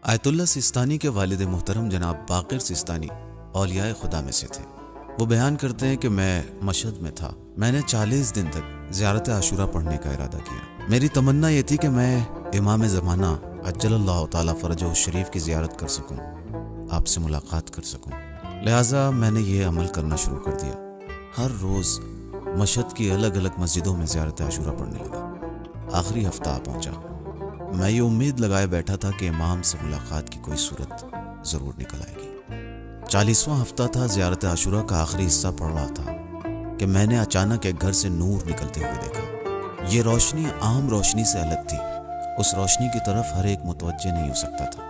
آیت اللہ سیستانی کے والد محترم جناب باقر سیستانی اولیاء خدا میں سے تھے۔ وہ بیان کرتے ہیں کہ میں مشہد میں تھا۔ میں نے 40 دن تک زیارت عاشورہ پڑھنے کا ارادہ کیا۔ میری تمنا یہ تھی کہ میں امام زمانہ عجل اللہ تعالیٰ فرجہ الشریف کی زیارت کر سکوں، آپ سے ملاقات کر سکوں۔ لہٰذا میں نے یہ عمل کرنا شروع کر دیا۔ ہر روز مشہد کی الگ الگ مسجدوں میں زیارت عاشورہ پڑھنے لگا۔ آخری ہفتہ آ پہنچا۔ میں یہ امید لگائے بیٹھا تھا کہ امام سے ملاقات کی کوئی صورت ضرور نکل آئے گی۔ 40واں ہفتہ تھا، زیارت عاشورہ کا آخری حصہ پڑھ رہا تھا کہ میں نے اچانک ایک گھر سے نور نکلتے ہوئے دیکھا۔ یہ روشنی عام روشنی سے الگ تھی۔ اس روشنی کی طرف ہر ایک متوجہ نہیں ہو سکتا تھا،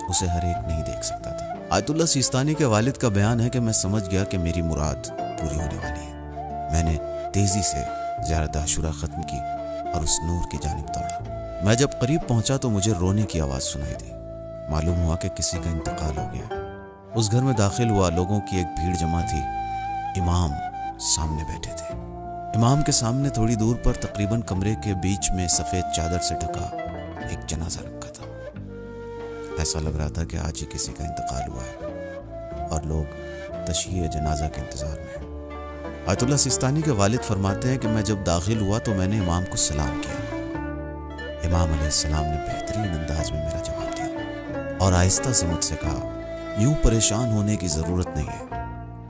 اسے ہر ایک نہیں دیکھ سکتا تھا۔ آیت اللہ سیستانی کے والد کا بیان ہے کہ میں سمجھ گیا کہ میری مراد پوری ہونے والی ہے۔ میں نے تیزی سے زیارت عاشورہ ختم کی اور اس نور کی جانب دوڑا۔ میں جب قریب پہنچا تو مجھے رونے کی آواز سنائی دی۔ معلوم ہوا کہ کسی کا انتقال ہو گیا۔ اس گھر میں داخل ہوا، لوگوں کی ایک بھیڑ جمع تھی۔ امام سامنے بیٹھے تھے۔ امام کے سامنے تھوڑی دور پر تقریباً کمرے کے بیچ میں سفید چادر سے ڈھکا ایک جنازہ رکھا تھا۔ ایسا لگ رہا تھا کہ آج ہی کسی کا انتقال ہوا ہے اور لوگ تشییع جنازہ کے انتظار میں ہیں۔ آیت اللہ سیستانی کے والد فرماتے ہیں کہ میں جب داخل ہوا تو میں نے امام کو سلام کیا۔ امام علیہ السلام نے بہترین انداز میں میرا جواب دیا اور آہستہ سے مجھ سے کہا، یوں پریشان ہونے کی ضرورت نہیں ہے،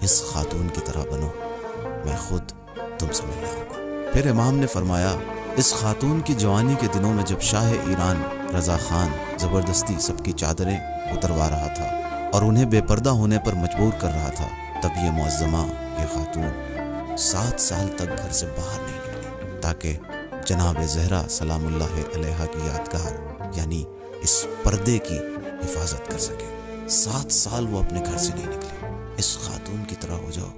اس خاتون کی طرح بنو، میں خود تم سے ملنے آؤں گا۔ پھر امام نے فرمایا، اس خاتون کی جوانی کے دنوں میں جب شاہ ایران رضا خان زبردستی سب کی چادریں اتروا رہا تھا اور انہیں بے پردہ ہونے پر مجبور کر رہا تھا، تب یہ معظمہ، یہ خاتون 7 سال تک گھر سے باہر نہیں نکلی تاکہ جناب زہرا سلام اللہ علیہا کی یادگار یعنی اس پردے کی حفاظت کر سکے۔ 7 سال وہ اپنے گھر سے نہیں نکلے۔ اس خاتون کی طرح ہو جاؤ،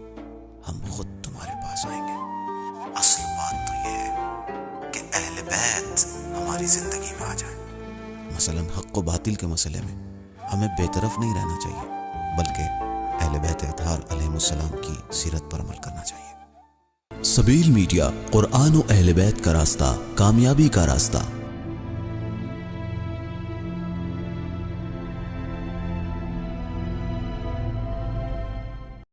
ہم خود تمہارے پاس آئیں گے۔ اصل بات تو یہ ہے کہ اہل بیت ہماری زندگی میں آ جائے۔ مثلا حق و باطل کے مسئلے میں ہمیں بے طرف نہیں رہنا چاہیے، بلکہ اہل بیت اطہار علیہم السلام کی سیرت پر عمل کرنا چاہیے۔ سبیل میڈیا، قرآن و اہل بیت کا راستہ، کامیابی کا راستہ۔